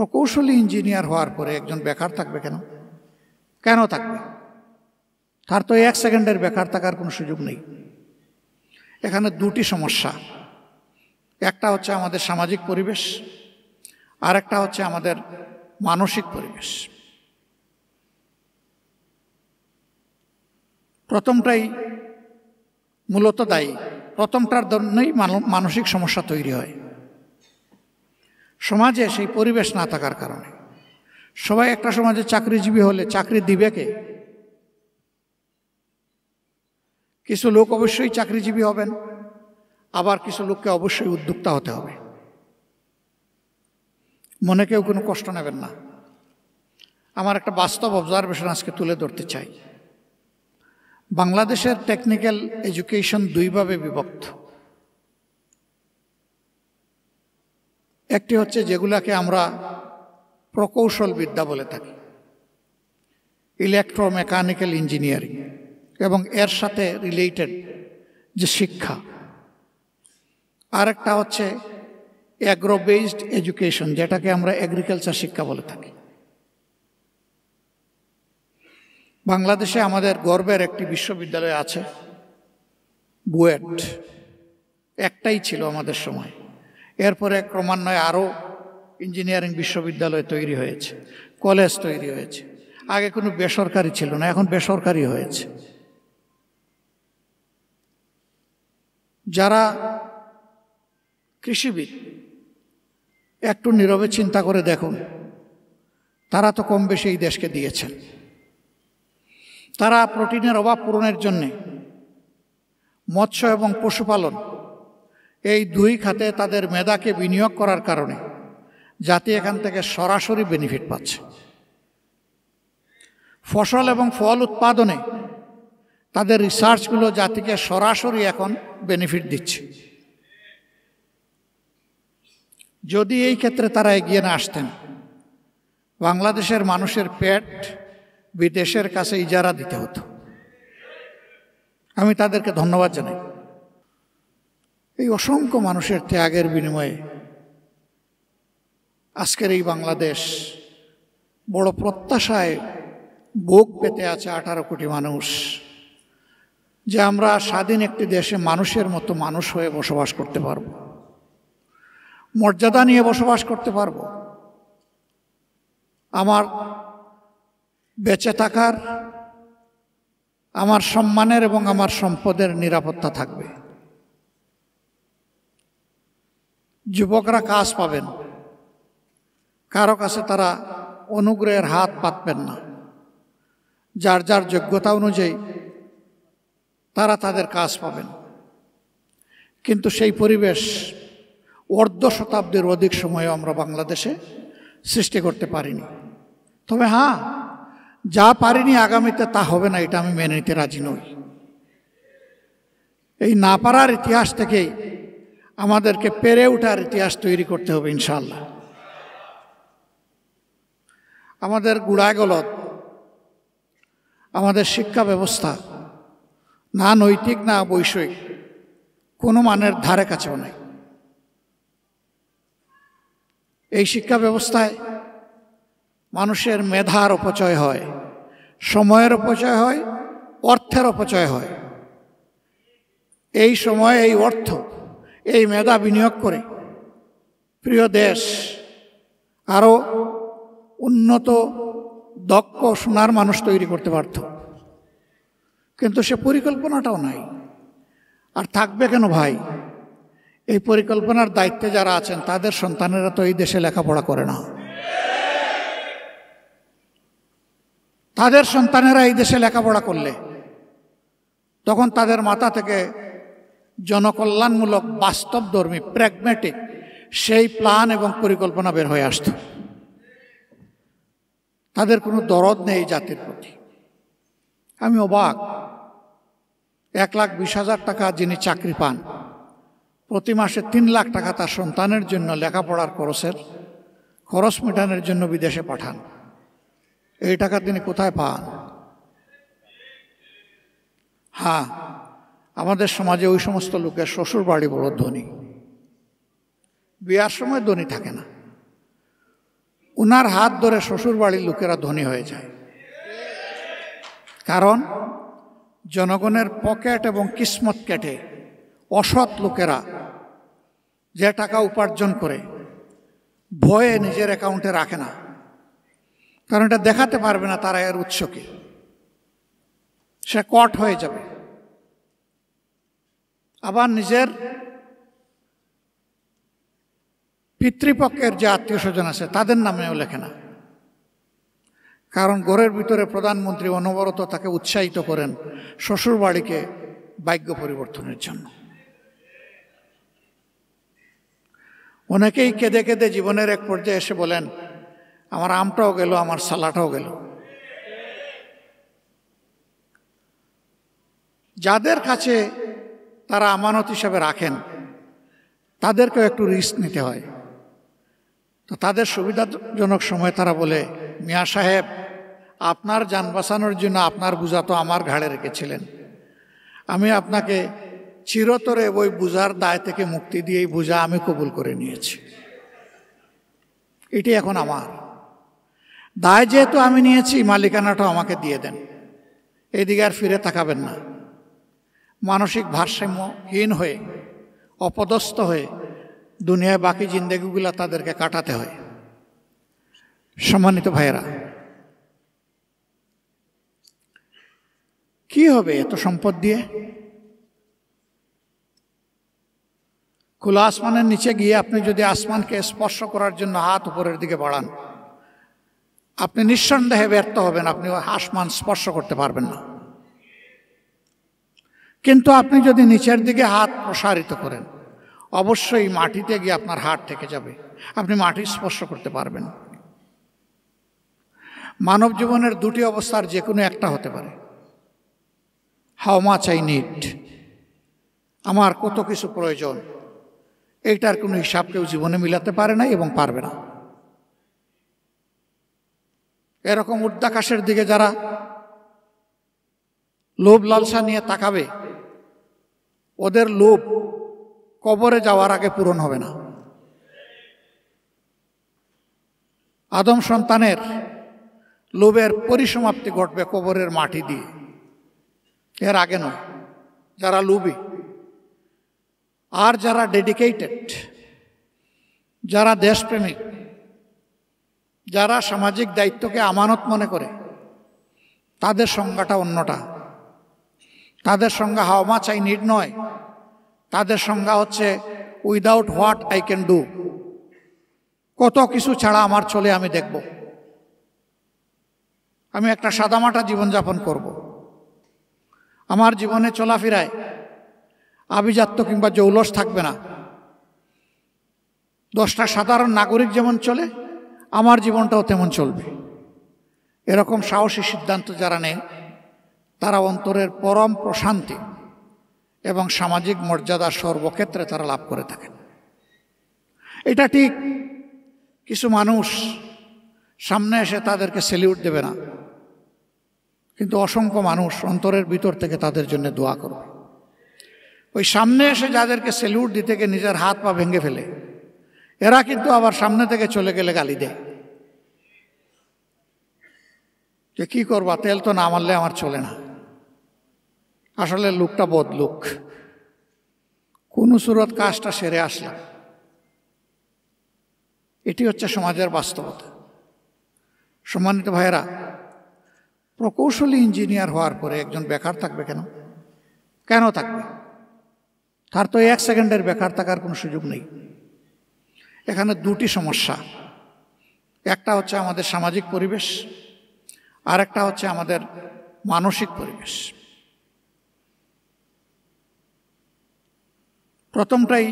প্রকৌশলী ইঞ্জিনিয়ার হওয়ার পরে একজন বেকার থাকবে কেন? কেন থাকবে? তার তো 1 সেকেন্ডের বেকার থাকার কোনো সুযোগ নেই। এখানে দুটি সমস্যা, একটা হচ্ছে আমাদের সামাজিক পরিবেশ, আর একটা হচ্ছে আমাদের মানসিক পরিবেশ। প্রথমটাই মূলত দায়ী, প্রথমটার জন্যই মানসিক সমস্যা তৈরি হয়। সমাজে সেই পরিবেশ না থাকার কারণে। সবাই একটা সমাজে চাকরিজীবী হলে চাকরি দিবে কে? কিছু লোক অবশ্যই চাকরিজীবী হবেন, আবার কিছু লোককে অবশ্যই উদ্যোক্তা হতে হবে। মনে কেউ কোনো কষ্ট নেবেন না। আমার একটা বাস্তব অবজারভেশন আজকে তুলে ধরতে চাই। বাংলাদেশের টেকনিক্যাল এডুকেশন দুইভাবে বিভক্ত। একটি হচ্ছে যেগুলাকে আমরা প্রকৌশল বিদ্যা বলে থাকি, ইলেকট্রোমেকানিক্যাল ইঞ্জিনিয়ারিং, এবং এর সাথে রিলেটেড যে শিক্ষা। আরেকটা হচ্ছে অ্যাগ্রো বেসড এডুকেশন, যেটাকে আমরা এগ্রিকালচার শিক্ষা বলে থাকি। বাংলাদেশে আমাদের গর্বের একটি বিশ্ববিদ্যালয় আছে, বুয়েট। একটাই ছিল আমাদের সময়। এরপরে ক্রমান্বয়ে আরও ইঞ্জিনিয়ারিং বিশ্ববিদ্যালয় তৈরি হয়েছে, কলেজ তৈরি হয়েছে। আগে কোনো বেসরকারি ছিল না, এখন বেসরকারি হয়েছে। যারা কৃষিবিদ একটু নীরবে চিন্তা করে দেখুন, তারা তো কম বেশি এই দেশকে দিয়েছেন। তারা প্রোটিনের অভাব পূরণের জন্যে মৎস্য এবং পশুপালন এই দুই খাতে তাদের মেধাকে বিনিয়োগ করার কারণে জাতি এখান থেকে সরাসরি বেনিফিট পাচ্ছে। ফসল এবং ফল উৎপাদনে তাদের রিসার্চগুলো জাতিকে সরাসরি এখন বেনিফিট দিচ্ছে। যদি এই ক্ষেত্রে তারা এগিয়ে না আসতেন, বাংলাদেশের মানুষের পেট বিদেশের কাছে ইজারা দিতে হতো। আমি তাদেরকে ধন্যবাদ জানাই। এই অসংখ্য মানুষের ত্যাগের বিনিময়ে আজকের এই বাংলাদেশ বড় প্রত্যাশায় বুক পেতে আছে 18 কোটি মানুষ, যে আমরা স্বাধীন একটি দেশে মানুষের মতো মানুষ হয়ে বসবাস করতে পারব, মর্যাদা নিয়ে বসবাস করতে পারব। আমার বেঁচে থাকার, আমার সম্মানের এবং আমার সম্পদের নিরাপত্তা থাকবে। যুবকরা কাজ পাবেন, কারো কাছে তারা অনুগ্রহের হাত পাতবেন না। যার যার যোগ্যতা অনুযায়ী তারা তাদের কাজ পাবেন। কিন্তু সেই পরিবেশ অর্ধ শতাব্দীর অধিক সময়ে আমরা বাংলাদেশে সৃষ্টি করতে পারিনি। তবে হ্যাঁ, যা পারিনি আগামীতে তা হবে না, এটা আমি মেনে নিতে রাজি নই। এই না পারার ইতিহাস থেকেই আমাদেরকে পেরে ওঠার ইতিহাস তৈরি করতে হবে ইনশাআল্লাহ। আমাদের গুড়াগলদ, আমাদের শিক্ষা ব্যবস্থা না নৈতিক না বৈষয়িক, কোনো মানের ধারে কাছেও নাই। এই শিক্ষা ব্যবস্থায় মানুষের মেধার অপচয় হয়, সময়ের অপচয় হয়, অর্থের অপচয় হয়। এই সময়, এই অর্থ, এই মেধা বিনিয়োগ করে প্রিয় দেশ আরও উন্নত, দক্ষ, সোনার মানুষ তৈরি করতে পারত। কিন্তু সে পরিকল্পনাটাও নাই। আর থাকবে কেন ভাই? এই পরিকল্পনার দায়িত্বে যারা আছেন তাদের সন্তানেরা তো এই দেশে লেখাপড়া করে না। তাদের সন্তানেরা এই দেশে লেখাপড়া করলে তখন তাদের মাথা থেকে জনকল্যাণমূলক, বাস্তবধর্মী, প্র্যাগম্যাটিক সেই প্ল্যান এবং পরিকল্পনা বের হয়ে আসত। তাদের কোনো দরদ নেই জাতির প্রতি। আমি অবাক, 1,20,000 টাকা যিনি চাকরি পান, প্রতি মাসে 3 লাখ টাকা তার সন্তানের জন্য লেখাপড়ার খরচ মেটানোর জন্য বিদেশে পাঠান। এই টাকা তিনি কোথায় পান? হ্যাঁ, আমাদের সমাজে ওই সমস্ত লোকের শ্বশুর বাড়ি বড় ধনী, বিয়ার সময় ধনী থাকে না। উনার হাত ধরে শ্বশুর বাড়ির লোকেরা ধনী হয়ে যায়। কারণ জনগণের পকেট এবং কিসমত কেটে অসৎ লোকেরা যে টাকা উপার্জন করে ভয়ে নিজের অ্যাকাউন্টে রাখে না, কারণ এটা দেখাতে পারবে না তারা এর উৎস কি, সে কট হয়ে যাবে। আবার নিজের পিতৃপক্ষের যে আত্মীয় স্বজন আছে তাদের নামেও লেখে না, কারণ ঘরের ভিতরে প্রধানমন্ত্রী অনবরত তাকে উৎসাহিত করেন শ্বশুর বাড়িকে ভাগ্য পরিবর্তনের জন্য। অনেকেই কেঁদে কেঁদে জীবনের এক পর্যায়ে এসে বলেন, আমার আমটাও গেল, আমার সালাটাও গেল। যাদের কাছে তারা আমানত হিসাবে রাখেন তাদেরকেও একটু রিস্ক নিতে হয়। তো তাদের সুবিধাজনক সময় তারা বলে, মিয়া সাহেব, আপনার যান বাঁচানোর জন্য আপনার বোঝা তো আমার ঘাড়ে রেখেছিলেন, আমি আপনাকে চিরতরে ওই বোঝার দায় থেকে মুক্তি দিয়ে এই বোঝা আমি কবুল করে নিয়েছি, এটি এখন আমার দায়, যেহেতু আমি নিয়েছি মালিকানাটাও আমাকে দিয়ে দেন, এদিকে আর ফিরে তাকাবেন না। মানসিক ভারসাম্যহীন হয়ে অপদস্থ হয়ে দুনিয়ায় বাকি জিন্দেগিগুলা তাদেরকে কাটাতে হয়। সম্মানিত ভাইয়েরা, কি হবে এত সম্পদ দিয়ে? খোলা আসমানের নিচে গিয়ে আপনি যদি আসমানকে স্পর্শ করার জন্য হাত উপরের দিকে বাড়ান, আপনি নিঃসন্দেহে ব্যর্থ হবেন, আপনি আসমান স্পর্শ করতে পারবেন না। কিন্তু আপনি যদি নিচের দিকে হাত প্রসারিত করেন, অবশ্যই মাটিতে গিয়ে আপনার হাত ঠেকে যাবে, আপনি মাটি স্পর্শ করতে পারবেন। মানব জীবনের দুটি অবস্থার যে কোনো একটা হতে পারে। হাউ মাচ আই নিড, আমার কত কিছু প্রয়োজন, এইটার কোনো হিসাব কেউ জীবনে মিলাতে পারে না এবং পারবে না। এরকম ঊর্ধ্বাকাশের দিকে যারা লোভ লালসা নিয়ে তাকাবে, ওদের লোভ কবরে যাওয়ার আগে পূরণ হবে না। আদম সন্তানের লোভের পরিসমাপ্তি ঘটবে কবরের মাটি দিয়ে, এর আগে নয়। যারা লোভী আর যারা ডেডিকেটেড, যারা দেশপ্রেমিক, যারা সামাজিক দায়িত্বকে আমানত মনে করে, তাদের সংজ্ঞাটা অন্যটা। তাদের সংজ্ঞা হাউ মাচ আই নিড নয়, তাদের সংজ্ঞা হচ্ছে without what I can do, কত কিছু ছাড়া আমার চলে আমি দেখব, আমি একটা সাদামাটা জীবনযাপন করব, আমার জীবনে চলাফেরায় আভিজাত্য কিংবা জৌলস থাকবে না। 10টা সাধারণ নাগরিক যেমন চলে, আমার জীবনটাও তেমন চলবে। এরকম সাহসী সিদ্ধান্ত যারা নেয়, তারা অন্তরের পরম প্রশান্তি এবং সামাজিক মর্যাদা সর্বক্ষেত্রে তারা লাভ করে থাকেন। এটা ঠিক, কিছু মানুষ সামনে এসে তাদেরকে সেলিউট দেবে না, কিন্তু অসংখ্য মানুষ অন্তরের ভিতর থেকে তাদের জন্য দোয়া করবে। ওই সামনে এসে যাদেরকে সেলিউট দিতে গিয়ে নিজের হাত পা ভেঙে ফেলে, এরা কিন্তু আবার সামনে থেকে চলে গেলে গালি দেয় যে কি করবা, তেল তো না মারলে আমার চলে না। আসলে লোকটা বদলুক, কোন সুরত কাজটা সেরে আসলাম। এটি হচ্ছে সমাজের বাস্তবতা। সম্মানিত ভাইয়েরা, প্রকৌশলী ইঞ্জিনিয়ার হওয়ার পরে একজন বেকার থাকবে কেন? কেন থাকবে? তার তো 1 সেকেন্ডের বেকার থাকার কোনো সুযোগ নেই। এখানে দুটি সমস্যা, একটা হচ্ছে আমাদের সামাজিক পরিবেশ, আর একটা হচ্ছে আমাদের মানসিক পরিবেশ। প্রথমটাই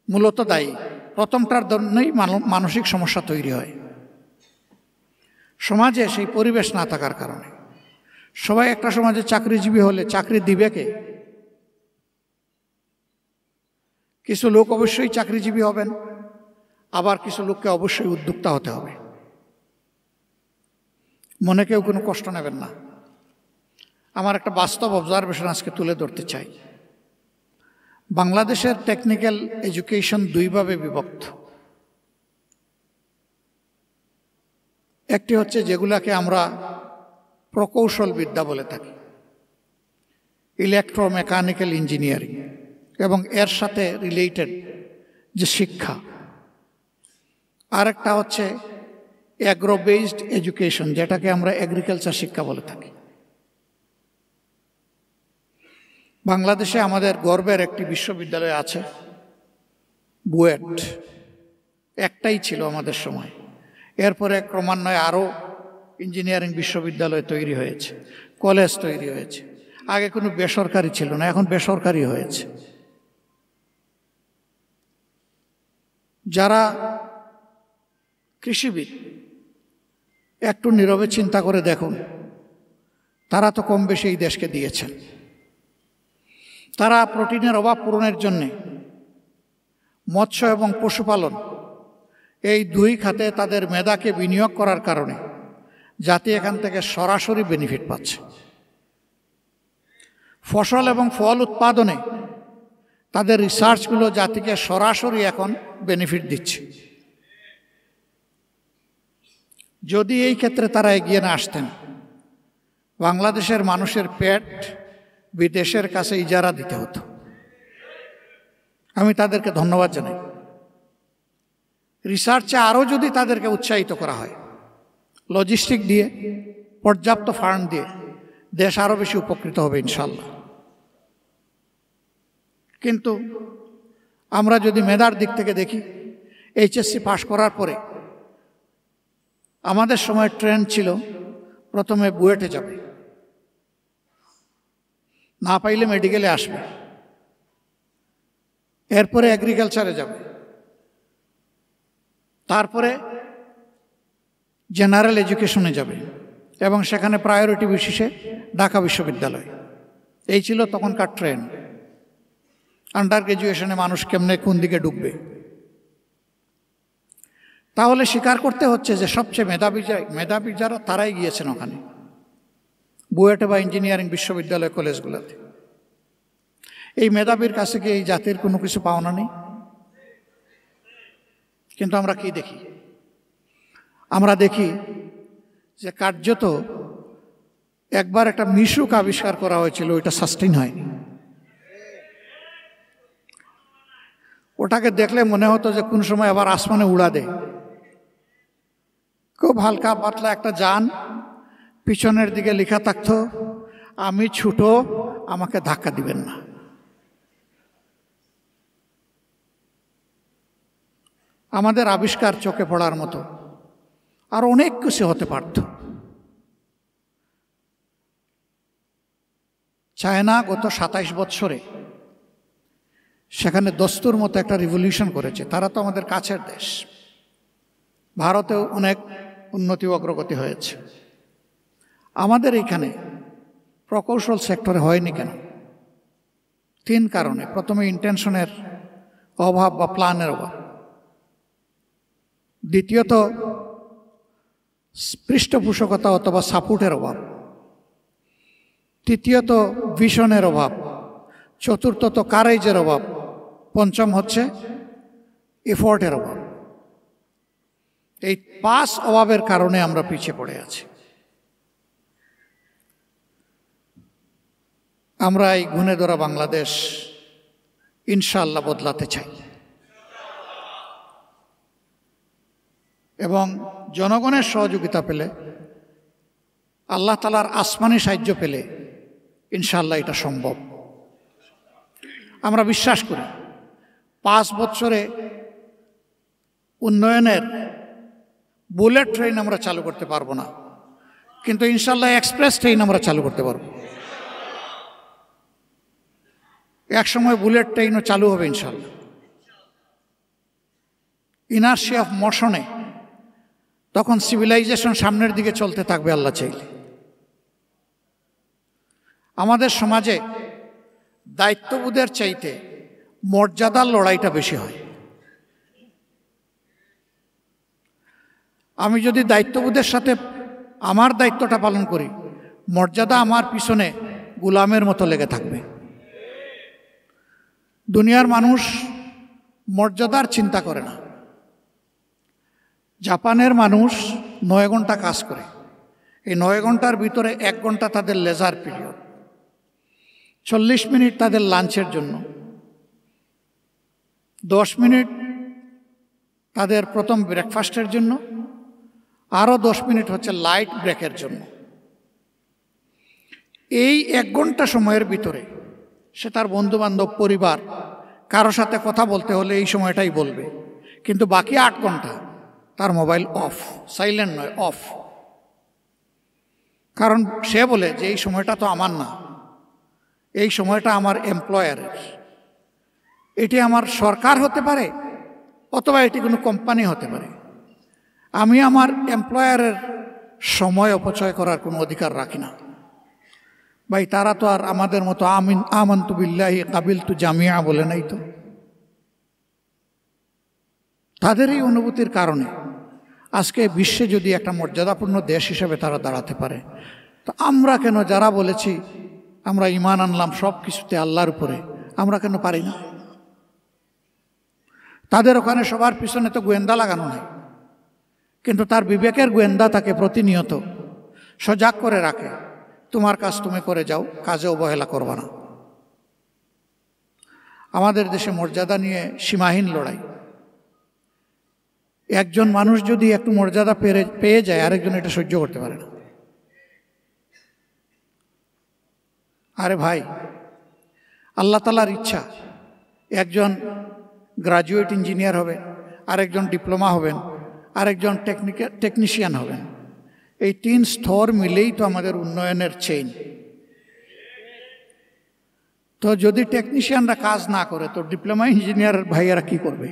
মূলত দায়ী, প্রথমটার জন্যই মানসিক সমস্যা তৈরি হয়। সমাজে সেই পরিবেশ না থাকার কারণে সবাই একটা সমাজে চাকরিজীবী হলে চাকরি দিবে কে? কিছু লোক অবশ্যই চাকরিজীবী হবেন, আবার কিছু লোককে অবশ্যই উদ্যোক্তা হতে হবে। মনে কেউ কোনো কষ্ট নেবেন না। আমার একটা বাস্তব অবজারভেশন আজকে তুলে ধরতে চাই। বাংলাদেশের টেকনিক্যাল এডুকেশন দুইভাবে বিভক্ত। একটি হচ্ছে যেগুলাকে আমরা প্রকৌশল বিদ্যা বলে থাকি, ইলেকট্রোমেকানিক্যাল ইঞ্জিনিয়ারিং, এবং এর সাথে রিলেটেড যে শিক্ষা। আরেকটা হচ্ছে অ্যাগ্রো বেসড এডুকেশন, যেটাকে আমরা এগ্রিকালচার শিক্ষা বলে থাকি। বাংলাদেশে আমাদের গর্বের একটি বিশ্ববিদ্যালয় আছে, বুয়েট। একটাই ছিল আমাদের সময়। এরপরে ক্রমান্বয়ে আরও ইঞ্জিনিয়ারিং বিশ্ববিদ্যালয় তৈরি হয়েছে, কলেজ তৈরি হয়েছে। আগে কোনো বেসরকারি ছিল না, এখন বেসরকারি হয়েছে। যারা কৃষিবিদ একটু নীরবে চিন্তা করে দেখুন, তারা তো কম বেশি এই দেশকে দিয়েছেন। তারা প্রোটিনের অভাব পূরণের জন্যে মৎস্য এবং পশুপালন এই দুই খাতে তাদের মেধাকে বিনিয়োগ করার কারণে জাতি এখান থেকে সরাসরি বেনিফিট পাচ্ছে। ফসল এবং ফল উৎপাদনে তাদের রিসার্চগুলো জাতিকে সরাসরি এখন বেনিফিট দিচ্ছে। যদি এই ক্ষেত্রে তারা এগিয়ে না আসতেন, বাংলাদেশের মানুষের পেট বিদেশের কাছে ইজারা দিতে হতো। আমি তাদেরকে ধন্যবাদ জানাই। রিসার্চে আরও যদি তাদেরকে উৎসাহিত করা হয়, লজিস্টিক দিয়ে, পর্যাপ্ত ফান্ড দিয়ে, দেশ আরও বেশি উপকৃত হবে ইনশাল্লাহ। কিন্তু আমরা যদি মেধার দিক থেকে দেখি, এইচএসসি পাশ করার পরে আমাদের সময় ট্রেন্ড ছিল প্রথমে বুয়েটে যাবে, না পাইলে মেডিকেলে আসবে, এরপরে এগ্রিকালচারে যাবে, তারপরে জেনারেল এডুকেশনে যাবে, এবং সেখানে প্রায়োরিটি বিশেষে ঢাকা বিশ্ববিদ্যালয়। এই ছিল তখনকার ট্রেন্ড। আন্ডার গ্রাজুয়েশনে মানুষ কেমনে কোন দিকে ঢুকবে। তাহলে স্বীকার করতে হচ্ছে যে সবচেয়ে মেধাবী যারা তারাই গিয়েছেন ওখানে, বুয়েটে বা ইঞ্জিনিয়ারিং বিশ্ববিদ্যালয় কলেজগুলোতে। এই মেধাবীর কাছে কি এই জাতির কোনো কিছু পাওনা নেই? কিন্তু আমরা কি দেখি? আমরা দেখি যে কার্যত একবার একটা মিশুক আবিষ্কার করা হয়েছিল, ওইটা সাস্টেইন হয়নি। ওটাকে দেখলে মনে হতো যে কোন সময় আবার আসমানে উড়া দেয়। খুব হালকা পাতলা একটা যান, পিছনের দিকে লেখা থাকতো, আমি ছোট, আমাকে ধাক্কা দিবেন না। আমাদের আবিষ্কার চোখে পড়ার মতো আর অনেক কিছু হতে পারত। চায়না গত 27 বছরে সেখানে দস্তুর মতো একটা রিভলিউশন করেছে। তারা তো আমাদের কাছের দেশ। ভারতেও অনেক উন্নতি অগ্রগতি হয়েছে। আমাদের এখানে প্রকৌশল সেক্টরে হয়নি কেন? 3 কারণে। প্রথমে ইন্টেনশনের অভাব বা প্ল্যানের অভাব, দ্বিতীয়ত পৃষ্ঠপোষকতা অথবা সাপোর্টের অভাব, তৃতীয়ত ভিশনের অভাব, চতুর্থত কারেজের অভাব, পঞ্চম হচ্ছে এফোর্টের অভাব। এই 5 অভাবের কারণে আমরা পিছিয়ে পড়ে আছি। আমরা এই গুণে ধরা বাংলাদেশ ইনশাআল্লাহ বদলাতে চাই, এবং জনগণের সহযোগিতা পেলে, আল্লাহ তাআলার আসমানি সাহায্য পেলে ইনশাআল্লাহ এটা সম্ভব। আমরা বিশ্বাস করি 5 বছরে উন্নয়নের বুলেট ট্রেন আমরা চালু করতে পারবো না, কিন্তু ইনশাআল্লাহ এক্সপ্রেস ট্রেন আমরা চালু করতে পারবো। এক সময় বুলেট ট্রেনও চালু হবে ইনশাআল্লাহ। ইনার্শিয়া অফ মোশনে তখন সিভিলাইজেশন সামনের দিকে চলতে থাকবে আল্লাহ চাইলে। আমাদের সমাজে দায়িত্ববোধের চাইতে মর্যাদার লড়াইটা বেশি হয়। আমি যদি দায়িত্ববোধের সাথে আমার দায়িত্বটা পালন করি, মর্যাদা আমার পিছনে গোলামের মতো লেগে থাকবে। দুনিয়ার মানুষ মর্যাদার চিন্তা করে না। জাপানের মানুষ 9 ঘন্টা কাজ করে। এই 9 ঘন্টার ভিতরে 1 ঘন্টা তাদের লেজার পিরিয়ড, 40 মিনিট তাদের লাঞ্চের জন্য, 10 মিনিট তাদের প্রথম ব্রেকফাস্টের জন্য, আরও 10 মিনিট হচ্ছে লাইট ব্রেকের জন্য। এই 1 ঘন্টা সময়ের ভিতরে সে তার বন্ধুবান্ধব, পরিবার, কারো সাথে কথা বলতে হলে এই সময়টাই বলবে, কিন্তু বাকি 8 ঘন্টা তার মোবাইল অফ, সাইলেন্ট নয়, অফ। কারণ সে বলে যে এই সময়টা তো আমার না, এই সময়টা আমার এমপ্লয়ারের। এটি আমার সরকার হতে পারে অথবা এটি কোনো কোম্পানি হতে পারে। আমি আমার এমপ্লয়ারের সময় অপচয় করার কোনো অধিকার রাখি না। ভাই, তারা তো আর আমাদের মতো আমানতু বিল্লাহি কাবিলতু জামিয়া বলে নাই তো। তাদের এই অনুভূতির কারণে আজকে বিশ্বে যদি একটা মর্যাদাপূর্ণ দেশ হিসেবে তারা দাঁড়াতে পারে, তো আমরা কেন, যারা বলেছি আমরা ঈমান আনলাম সব কিছুতে আল্লাহর উপরে, আমরা কেন পারি না? তাদের ওখানে সবার পিছনে তো গোয়েন্দা লাগানো নাই, কিন্তু তার বিবেকের গোয়েন্দা তাকে প্রতিনিয়ত সজাগ করে রাখে, তোমার কাজ তুমি করে যাও, কাজে অবহেলা করবা না। আমাদের দেশে মর্যাদা নিয়ে সীমাহীন লড়াই। একজন মানুষ যদি একটু মর্যাদা পেয়ে যায়, আরেকজন এটা সহ্য করতে পারে না। আরে ভাই, আল্লাহ তাআলার ইচ্ছা একজন গ্রাজুয়েট ইঞ্জিনিয়ার হবে, আরেকজন ডিপ্লোমা হবেন, আরেকজন টেকনিশিয়ান হবেন। এই 3 স্তর মিলেই তো আমাদের উন্নয়নের চেইন। তো যদি টেকনিশিয়ানরা কাজ না করে, তো ডিপ্লোমা ইঞ্জিনিয়ার ভাইয়েরা কি করবে?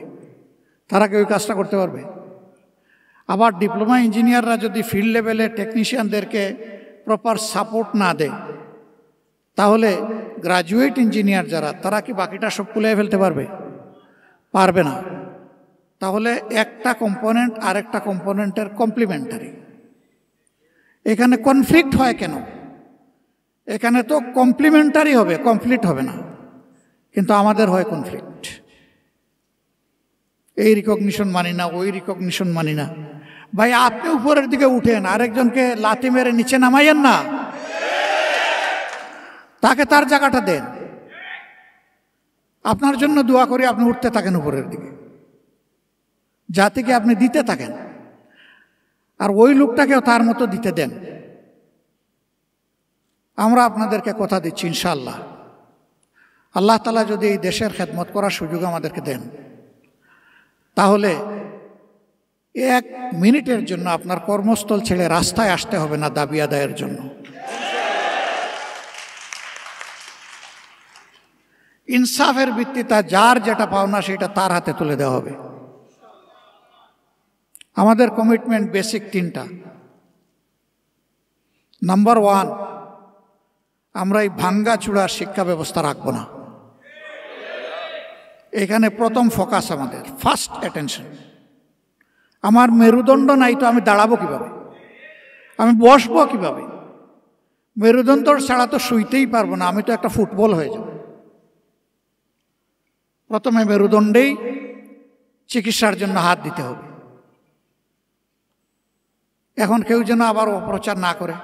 তারা কি ওই কাজটা করতে পারবে? আবার ডিপ্লোমা ইঞ্জিনিয়াররা যদি ফিল্ড লেভেলে টেকনিশিয়ানদেরকে প্রপার সাপোর্ট না দেয়, তাহলে গ্রাজুয়েট ইঞ্জিনিয়ার যারা, তারা কি বাকিটা সব কুলিয়ে ফেলতে পারবে? পারবে না। তাহলে একটা কম্পোনেন্ট আরেকটা কম্পোনেন্টের কমপ্লিমেন্টারি। এখানে কনফ্লিক্ট হয় কেন? এখানে তো কমপ্লিমেন্টারি হবে, কমপ্লিট হবে না, কিন্তু আমাদের হয় কনফ্লিক্ট। এই রিকগনিশন মানি না, ওই রিকগনিশন মানি না। ভাই, আপনি উপরের দিকে উঠেন, আরেকজনকে লাথি মেরে নিচে নামাইয়েন না, তাকে তার জায়গাটা দেন। আপনার জন্য দোয়া করি, আপনি উঠতে থাকেন উপরের দিকে, জাতিকে আপনি দিতে থাকেন, আর ওই লোকটাকেও তার মতো দিতে দেন। আমরা আপনাদেরকে কথা দিচ্ছি, ইনশাআল্লাহ আল্লাহ তাআলা যদি এই দেশের খেদমত করার সুযোগ আমাদেরকে দেন, তাহলে 1 মিনিটের জন্য আপনার কর্মস্থল ছেড়ে রাস্তায় আসতে হবে না দাবি আদায়ের জন্য। ইনসাফের ভিত্তিতে যার যেটা পাওনা সেটা তার হাতে তুলে দেওয়া হবে। আমাদের কমিটমেন্ট বেসিক 3টা। নাম্বার 1, আমরা এই ভাঙ্গা চূড়ার শিক্ষা ব্যবস্থা রাখবো না। এখানে প্রথম ফোকাস আমাদের, ফার্স্ট অ্যাটেনশন। আমার মেরুদণ্ড নাই তো আমি দাঁড়াবো কিভাবে, আমি বসবো কিভাবে? মেরুদণ্ড ছাড়া তো শুইতেই পারবো না, আমি তো একটা ফুটবল হয়ে যাব। প্রথমে মেরুদণ্ডেই চিকিৎসার জন্য হাত দিতে হবে। এখন কেউ যেন আবার অপপ্রচার না করে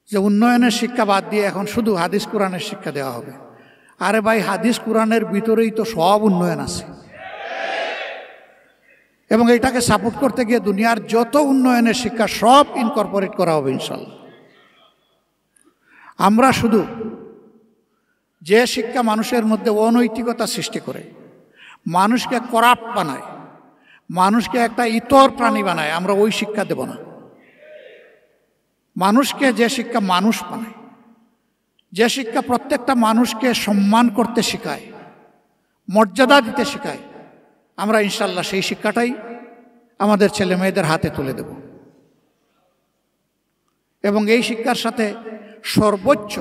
যে উন্নয়নের শিক্ষা বাদ দিয়ে এখন শুধু হাদিস কোরআনের শিক্ষা দেওয়া হবে। আরে ভাই, হাদিস কোরআনের ভিতরেই তো সব উন্নয়ন আছে, এবং এটাকে সাপোর্ট করতে গিয়ে দুনিয়ার যত উন্নয়নের শিক্ষা সব ইনকর্পোরেট করা হবে ইনশাল্লাহ। আমরা শুধু যে শিক্ষা মানুষের মধ্যে অনৈতিকতা সৃষ্টি করে, মানুষকে করাপ্ট বানায়, মানুষকে একটা ইতর প্রাণী বানায়, আমরা ওই শিক্ষা দেব না। মানুষকে যে শিক্ষা মানুষ বানায়, যে শিক্ষা প্রত্যেকটা মানুষকে সম্মান করতে শেখায়, মর্যাদা দিতে শেখায়, আমরা ইনশাল্লাহ সেই শিক্ষাটাই আমাদের ছেলে মেয়েদের হাতে তুলে দেব। এবং এই শিক্ষার সাথে সর্বোচ্চ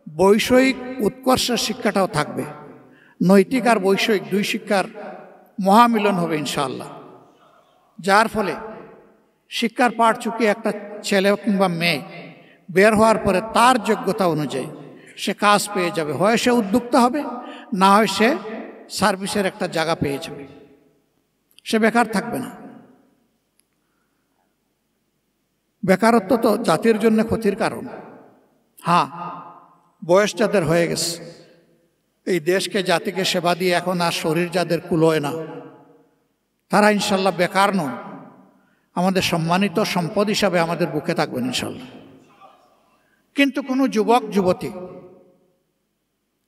বৈষয়িক উৎকর্ষের শিক্ষাটাও থাকবে। নৈতিক আর বৈষয়িক 2 শিক্ষার মহামিলন হবে ইনশাআল্লাহ, যার ফলে শিক্ষার পাঠ চুকে একটা ছেলে কিংবা মেয়ে বের হওয়ার পরে তার যোগ্যতা অনুযায়ী সে কাজ পেয়ে যাবে। হয় সে উদ্যোক্তা হবে, না হয় সে সার্ভিসের একটা জায়গা পেয়ে যাবে, সে বেকার থাকবে না। বেকারত্ব তো জাতির জন্য ক্ষতির কারণ। হ্যাঁ, বয়স যাদের হয়ে গেছে, এই দেশকে জাতিকে সেবা দিয়ে এখন আর শরীর যাদের কুলোয় না, তারা ইনশাল্লাহ বেকার নন, আমাদের সম্মানিত সম্পদ হিসাবে আমাদের বুকে থাকবেন ইনশাল্লাহ। কিন্তু কোনো যুবক যুবতী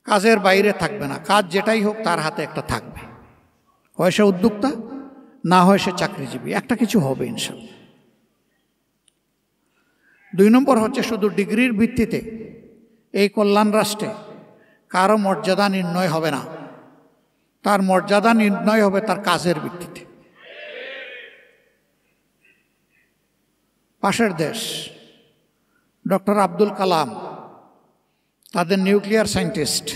কাজের বাইরে থাকবে না, কাজ যেটাই হোক তার হাতে একটা থাকবে, হয় সে উদ্যোক্তা, না হয় সে চাকরিজীবী, একটা কিছু হবে ইনশাল্লাহ। 2 নম্বর হচ্ছে শুধু ডিগ্রির ভিত্তিতে এই কল্যাণ রাষ্ট্রে কারো মর্যাদা নির্ণয় হবে না, তার মর্যাদা নির্ণয় হবে তার কাজের ভিত্তিতে। পাশের দেশ ডক্টর আব্দুল কালাম, তাদের নিউক্লিয়ার সায়েন্টিস্ট,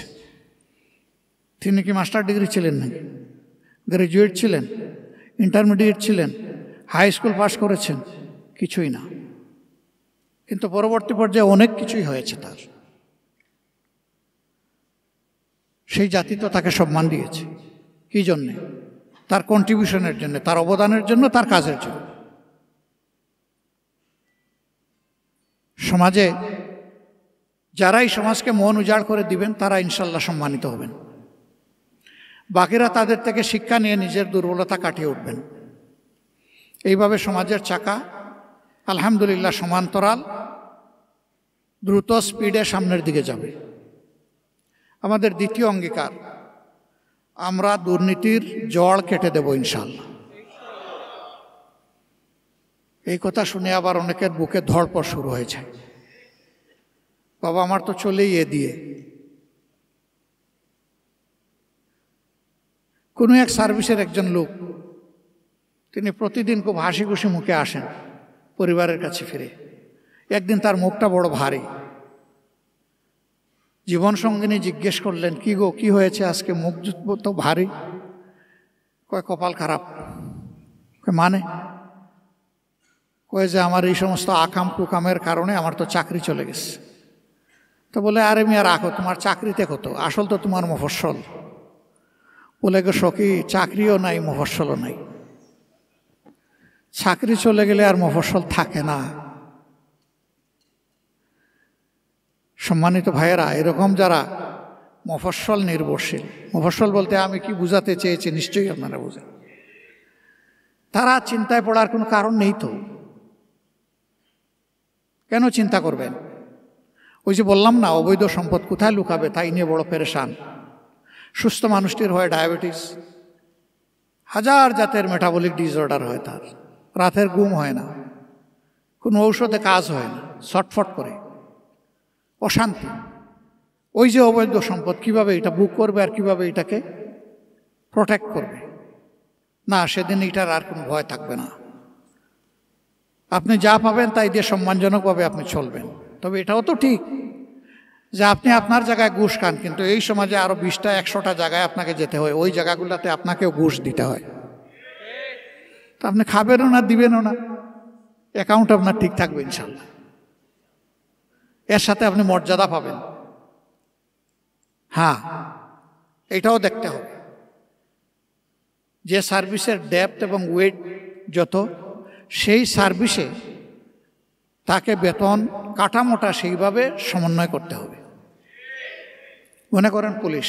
তিনি কি মাস্টার ডিগ্রি ছিলেন নাকি? গ্র্যাজুয়েট ছিলেন, ইন্টারমিডিয়েট ছিলেন, হাই স্কুল পাশ করেছেন? কিছুই না। কিন্তু পরবর্তী পর্যায়ে অনেক কিছুই হয়েছে তার। সেই জাতি তো তাকে সম্মান দিয়েছে। কি জন্যে? তার কন্ট্রিবিউশনের জন্য, তার অবদানের জন্য, তার কাজের জন্য। সমাজে যারাই সমাজকে মন উজাড় করে দিবেন তারা ইনশাল্লাহ সম্মানিত হবেন। বাকিরা তাদের থেকে শিক্ষা নিয়ে নিজের দুর্বলতা কাটিয়ে উঠবেন। এইভাবে সমাজের চাকা আলহামদুলিল্লাহ সমান্তরাল দ্রুত স্পিডে সামনের দিকে যাবে। আমাদের দ্বিতীয় অঙ্গীকার, আমরা দুর্নীতির জড় কেটে দেব ইনশাল্লাহ। এই কথা শুনে আবার অনেকের বুকে ধড়পড় শুরু হয়েছে, বাবা আমার তো চলেই এ দিয়ে। কোনো এক সার্ভিসের একজন লোক, তিনি প্রতিদিন খুব হাসি খুশি মুখে আসেন পরিবারের কাছে ফিরে। একদিন তার মুখটা বড় ভারী। জীবন সঙ্গিনী জিজ্ঞেস করলেন, কি গো, কি হয়েছে আজকে মুখ তো ভারী? কয় কপাল খারাপ। মানে? কয়ে যে আমার এই সমস্ত আকাম কুকামের কারণে আমার তো চাকরি চলে গেছে। তো বলে, আরে মিয়া রাখো, তোমার চাকরিতে কত, আসল তো তোমার মফস্বল। বলে গো সখী, চাকরিও নাই মফস্বলও নাই। চাকরি চলে গেলে আর মফস্বল থাকে না। সম্মানিত ভাইয়েরা, এরকম যারা মফস্বল নির্ভরশীল, মফস্বল বলতে আমি কি বুঝাতে চেয়েছি নিশ্চয়ই আপনারা বুঝেন, তারা চিন্তায় পড়ার কোনো কারণ নেই তো। কেন চিন্তা করবেন? ওই যে বললাম না, অবৈধ সম্পদ কোথায় লুকাবে তাই নিয়ে বড় পেরেশান। সুস্থ মানুষটির হয় ডায়াবেটিস, হাজার জাতের মেটাবলিক ডিসঅর্ডার হয়, তার রাতের ঘুম হয় না, কোনো ঔষধে কাজ হয় না, ছটফট করে, অশান্তি। ওই যে অবৈধ সম্পদ, কিভাবে এটা বুক করবে আর কিভাবে এটাকে প্রোটেক্ট করবে? না, সেদিন এটার আর কোনো ভয় থাকবে না। আপনি যা পাবেন তাই দিয়ে সম্মানজনকভাবে আপনি চলবেন। তবে এটাও তো ঠিক যে আপনি আপনার জায়গায় ঘুষ খান, কিন্তু এই সমাজে আরো 20টা 100টা জায়গায় আপনাকে যেতে হয়, ওই জায়গাগুলোতে আপনাকেও ঘুষ দিতে হয়। তা আপনি খাবেনও না, দিবেনও না, অ্যাকাউন্ট আপনার ঠিক থাকবে ইনশাল্লাহ। এর সাথে আপনি মর্যাদা পাবেন। হ্যাঁ, এটাও দেখতে হবে যে সার্ভিসের ডেপথ এবং ওয়েট যত, সেই সার্ভিসে তাকে বেতন কাঠামোটা সেইভাবে সমন্বয় করতে হবে। মনে করেন পুলিশ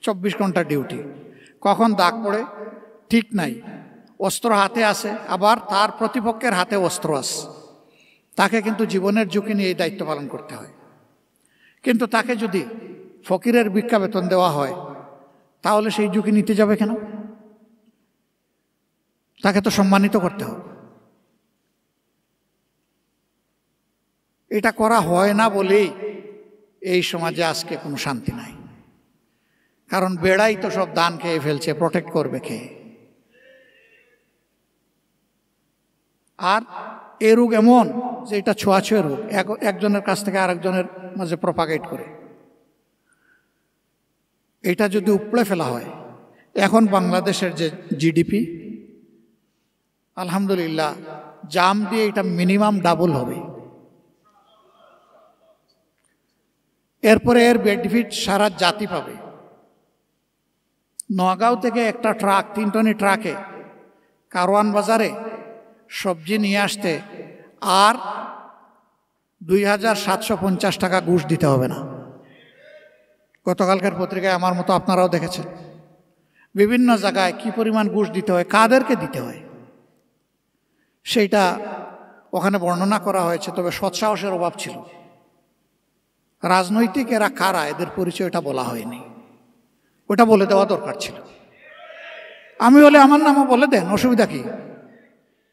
24 ঘন্টা ডিউটি, কখন দাগ পড়ে ঠিক নাই, অস্ত্র হাতে আছে, আবার তার প্রতিপক্ষের হাতে অস্ত্র আছে, তাকে কিন্তু জীবনের ঝুঁকি নিয়ে এই দায়িত্ব পালন করতে হয়। কিন্তু তাকে যদি ফকিরের ভিক্ষা বেতন দেওয়া হয়, তাহলে সেই ঝুঁকি নিতে যাবে কেন? তাকে তো সম্মানিত করতে হবে। এটা করা হয় না বলেই এই সমাজে আজকে কোনো শান্তি নাই। কারণ বেড়াই তো সব দান খেয়ে ফেলছে, প্রোটেক্ট করবে কে? আর এ রোগ এমন যে এটা ছোঁয়াছুঁয়ে রোগ, একজনের কাছ থেকে আরেকজনের মাঝে প্রপাগেট করে। এটা যদি উপড়ে ফেলা হয়, এখন বাংলাদেশের যে জিডিপি আলহামদুলিল্লাহ জাম দিয়ে এটা মিনিমাম ডাবল হবে। এরপরে এর বেনিফিট সারা জাতি পাবে। নগাঁও থেকে একটা ট্রাক, 3 টনি ট্রাকে কারওয়ান বাজারে সবজি নিয়ে আসতে আর 2750 টাকা ঘুষ দিতে হবে না। গতকালকার পত্রিকায় আমার মতো আপনারাও দেখেছেন বিভিন্ন জায়গায় কি পরিমাণ ঘুষ দিতে হয়, কাদেরকে দিতে হয় সেইটা ওখানে বর্ণনা করা হয়েছে। তবে সৎসাহসের অভাব ছিল। রাজনৈতিক এরা কারা এদের পরিচয়টা বলা হয়নি, ওটা বলে দেওয়া দরকার ছিল। আমি হলে আমার নামও বলে দেন, অসুবিধা কি?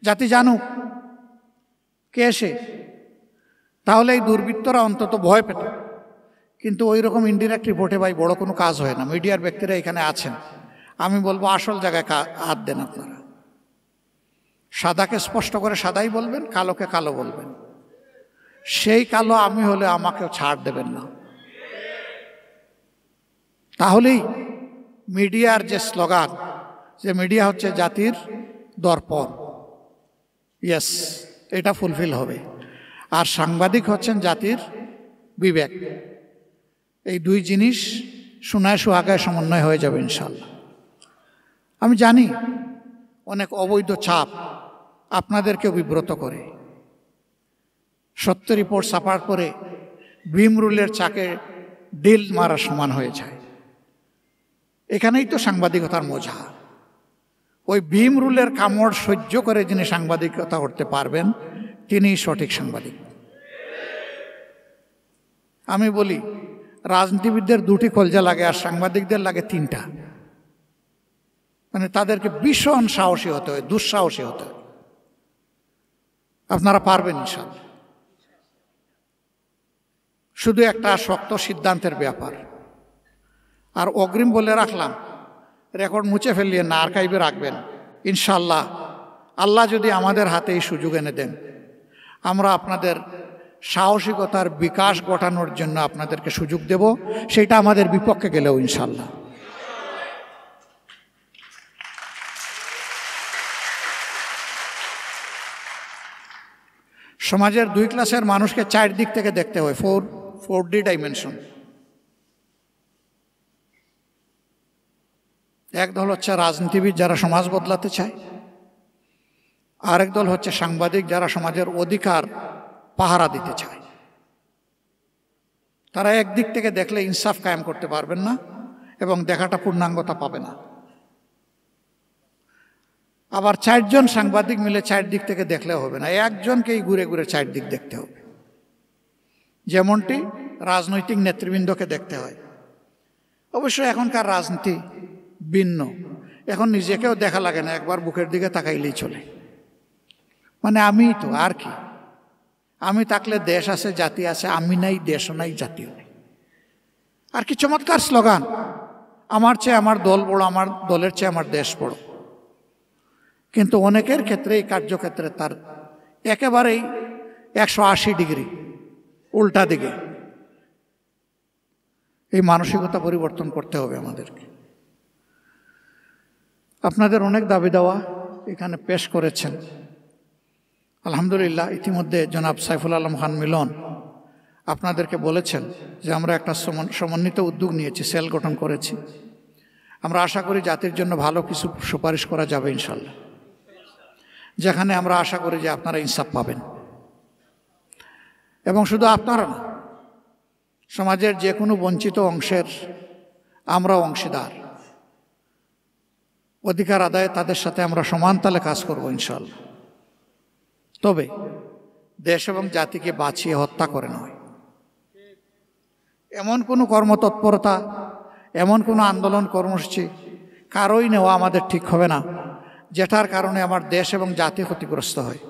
জাতি জানুক কে এসে, তাহলে এই দুর্বৃত্তরা অন্তত ভয় পেত। কিন্তু ওই রকম ইনডিরেক্ট রিপোর্টে ভাই বড় কোনো কাজ হয় না। মিডিয়ার ব্যক্তিরা এখানে আছেন, আমি বলবো আসল জায়গায় হাত দেন আপনারা। সাদাকে স্পষ্ট করে সাদাই বলবেন, কালোকে কালো বলবেন। সেই কালো আমি হলে আমাকেও ছাড় দেবেন না। তাহলেই মিডিয়ার যে স্লোগান, যে মিডিয়া হচ্ছে জাতির দর্পণ, ইয়েস, এটা ফুলফিল হবে। আর সাংবাদিক হচ্ছেন জাতির বিবেক। এই দুই জিনিস সোনায় সোহাগায় সমন্বয় হয়ে যাবে ইনশাল্লাহ। আমি জানি অনেক অবৈধ চাপ আপনাদেরকে বিব্রত করে। সত্য রিপোর্ট ছাপার পরে ভীম রুলের চাকে ডিল মারা সমান হয়ে যায়। এখানেই তো সাংবাদিকতার মজা। ওই ভীম রুলের কামড় সহ্য করে যিনি সাংবাদিকতা করতে পারবেন তিনিই সঠিক সাংবাদিক। আমি বলি রাজনীতিবিদদের দুটি কলজা লাগে আর সাংবাদিকদের লাগে তিনটা। মানে তাদেরকে ভীষণ সাহসী হতে হয়, দুঃসাহসী হতে হয়। আপনারা পারবেন ইনশাআল্লাহ। শুধু একটা শক্ত সিদ্ধান্তের ব্যাপার। আর অগ্রিম বলে রাখলাম, রেকর্ড মুছে ফেলিয়ে না, আর্কাইভে রাখবেন ইনশাআল্লাহ। আল্লাহ যদি আমাদের হাতে এই সুযোগ এনে দেন, আমরা আপনাদের সাহসিকতার বিকাশ ঘটানোর জন্য আপনাদেরকে সুযোগ দেব, সেটা আমাদের বিপক্ষে গেলেও ইনশাআল্লাহ। সমাজের দুই ক্লাসের মানুষকে চার দিক থেকে দেখতে হয়, 4D ডাইমেনশন। এক দল হচ্ছে রাজনীতিবিদ যারা সমাজ বদলাতে চায়, আরেক দল হচ্ছে সাংবাদিক যারা সমাজের অধিকার পাহারা দিতে চায়। তারা একদিক থেকে দেখলে ইনসাফ কায়েম করতে পারবেন না এবং দেখাটা পূর্ণাঙ্গতা পাবে না। আবার চারজন সাংবাদিক মিলে চার দিক থেকে দেখলেও হবে না, একজনকেই ঘুরে ঘুরে চার দিক দেখতে হবে। যেমনটি রাজনৈতিক নেতৃবৃন্দকে দেখতে হয়। অবশ্য এখনকার রাজনীতি ভিন্ন। এখন নিজেকেও দেখা লাগে না, একবার বুকের দিকে তাকাইলেই চলে। মানে আমি তো আর কি, আমি থাকলে দেশ আছে, জাতি আছে, আমি নাই দেশও নাই, জাতিও নেই। আর কি চমৎকার স্লোগান, আমার চেয়ে আমার দল বড়, আমার দলের চেয়ে আমার দেশ বড়। কিন্তু অনেকের ক্ষেত্রে, এই কার্যক্ষেত্রে তার একেবারেই 180 ডিগ্রি উল্টা দিকে। এই মানসিকতা পরিবর্তন করতে হবে আমাদেরকে। আপনাদের অনেক দাবি দেওয়া এখানে পেশ করেছেন আলহামদুলিল্লাহ। ইতিমধ্যে জনাব সাইফুল আলম খান মিলন আপনাদেরকে বলেছেন যে আমরা একটা সমন্বিত উদ্যোগ নিয়েছি, সেল গঠন করেছি। আমরা আশা করি জাতির জন্য ভালো কিছু সুপারিশ করা যাবে ইনশাল্লাহ, যেখানে আমরা আশা করি যে আপনারা ইনসাফ পাবেন। এবং শুধু আপনারা না, সমাজের যে কোনো বঞ্চিত অংশের আমরা অংশীদার। অধিকার আদায়ে তাদের সাথে আমরা সমান তালে কাজ করব ইনশাল্লাহ। তবে দেশ এবং জাতিকে বাঁচিয়ে হত্যা করে নয়। এমন কোনো কর্মতৎপরতা, এমন কোনো আন্দোলন কর্মসূচি কারোই নেওয়া আমাদের ঠিক হবে না যেটার কারণে আমার দেশ এবং জাতি ক্ষতিগ্রস্ত হয়।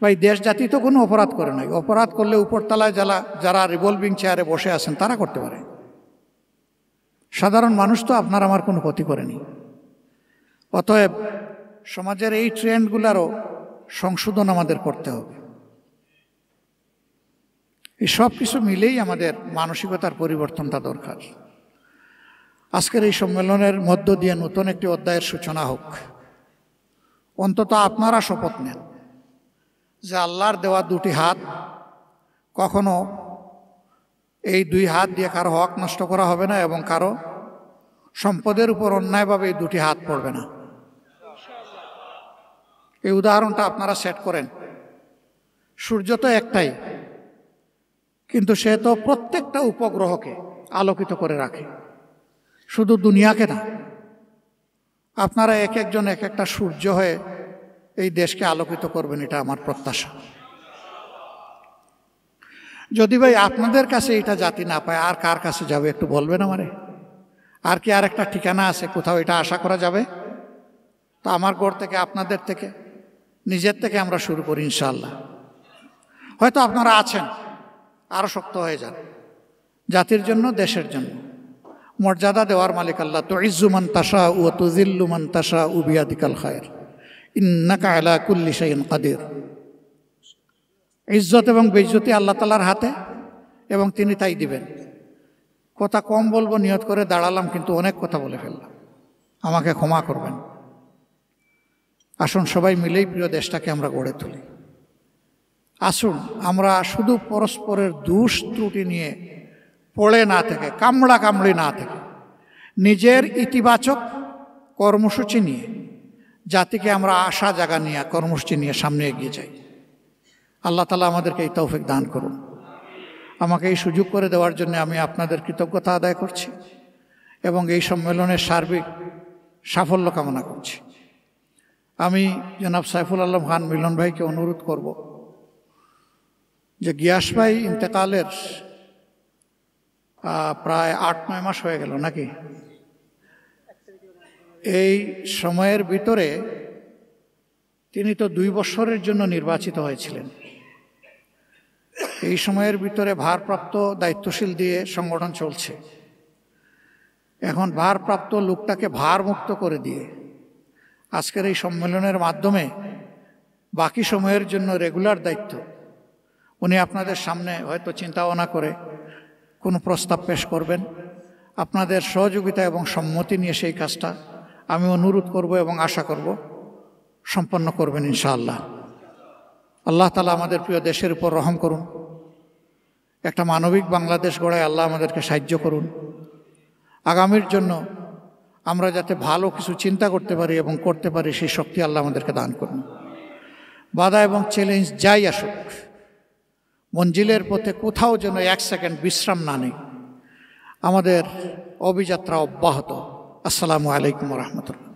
ভাই, দেশ জাতি তো কোনো অপরাধ করে নাই। অপরাধ করলে উপরতলায় যারা রিভলভিং চেয়ারে বসে আছেন তারা করতে পারে। সাধারণ মানুষ তো আপনার আমার কোনো ক্ষতি করেনি। অতএব সমাজের এই ট্রেন্ডগুলোরও সংশোধন আমাদের করতে হবে। এই সব কিছু মিলেই আমাদের মানসিকতার পরিবর্তনটা দরকার। আজকের এই সম্মেলনের মধ্য দিয়ে নতুন একটি অধ্যায়ের সূচনা হোক। অন্তত আপনারা শপথ নেন যে আল্লাহর দেওয়া দুটি হাত, কখনো এই দুই হাত দিয়ে কারো হক নষ্ট করা হবে না এবং কারো সম্পদের উপর অন্যায়ভাবে এই দুটি হাত পড়বে না। এই উদাহরণটা আপনারা সেট করেন সূর্য তো একটাই, কিন্তু সে তো প্রত্যেকটা উপগ্রহকে আলোকিত করে রাখে, শুধু দুনিয়াকে না। আপনারা এক একজন এক একটা সূর্য হয়ে এই দেশকে আলোকিত করবেন, এটা আমার প্রত্যাশা। যদি ভাই আপনাদের কাছে এটা জাতি না পায়, আর কার কাছে যাবে একটু বলবেন আমারে? আর কি আর একটা ঠিকানা আছে কোথাও এটা আশা করা যাবে? তো আমার ঘর থেকে, আপনাদের থেকে, নিজের থেকে আমরা শুরু করি ইনশাআল্লাহ। হয়তো আপনারা আছেন, আরও শক্ত হয়ে যান জাতির জন্য, দেশের জন্য। মর্যাদা দেওয়ার মালিক আল্লাহ। তো ইজ্জু মান তাশা ও তুযিল্লু মান তাশা ও বিয়াদিকাল খায়র ইন্নাকা আলা কুল্লি শাইইন কাদির। ইজ্জত এবং বেইজ্জতি আল্লাহ তাআলার হাতে, এবং তিনি তাই দিবেন। কথা কম বলবো নিয়ত করে দাঁড়ালাম, কিন্তু অনেক কথা বলে ফেললাম, আমাকে ক্ষমা করবেন। আসুন সবাই মিলেই প্রিয় দেশটাকে আমরা গড়ে তুলি। আসুন আমরা শুধু পরস্পরের দোষ ত্রুটি নিয়ে পড়ে না থেকে, কামড়া কামড়ি না থেকে, নিজের ইতিবাচক কর্মসূচি নিয়ে জাতিকে আমরা আশা জাগা নিয়ে কর্মসূচি নিয়ে সামনে এগিয়ে যাই। আল্লাহ তাআলা আমাদেরকে এই তৌফিক দান করুন। আমাকে এই সুযোগ করে দেওয়ার জন্য আমি আপনাদের কৃতজ্ঞতা আদায় করছি এবং এই সম্মেলনের সার্বিক সাফল্য কামনা করছি। আমি জনাব সাইফুল আলম খান মিলন ভাইকে অনুরোধ করব যে গিয়াস ভাই ইন্তেকালের প্রায় 8-9 মাস হয়ে গেল নাকি, এই সময়ের ভিতরে তিনি তো 2 বছরের জন্য নির্বাচিত হয়েছিলেন। এই সময়ের ভিতরে ভারপ্রাপ্ত দায়িত্বশীল দিয়ে সংগঠন চলছে। এখন ভারপ্রাপ্ত লোকটাকে ভারমুক্ত করে দিয়ে আজকের এই সম্মেলনের মাধ্যমে বাকি সময়ের জন্য রেগুলার দায়িত্ব উনি আপনাদের সামনে হয়তো চিন্তা ভাবনা করে কোনো প্রস্তাব পেশ করবেন। আপনাদের সহযোগিতা এবং সম্মতি নিয়ে সেই কাজটা আমি অনুরোধ করব এবং আশা করব সম্পন্ন করবেন ইনশাআল্লাহ। আল্লাহ তাআলা আমাদের প্রিয় দেশের উপর রহম করুন। একটা মানবিক বাংলাদেশ গড়ায় আল্লাহ আমাদেরকে সাহায্য করুন। আগামীর জন্য আমরা যাতে ভালো কিছু চিন্তা করতে পারি এবং করতে পারি, সেই শক্তি আল্লাহ আমাদেরকে দান করুন। বাধা এবং চ্যালেঞ্জ যাই আসুক, মঞ্জিলের পথে কোথাও যেন 1 সেকেন্ড বিশ্রাম না নেই। আমাদের অভিযাত্রা অব্যাহত। আসসালামু আলাইকুম ওয়া রাহমাতুল্লাহ।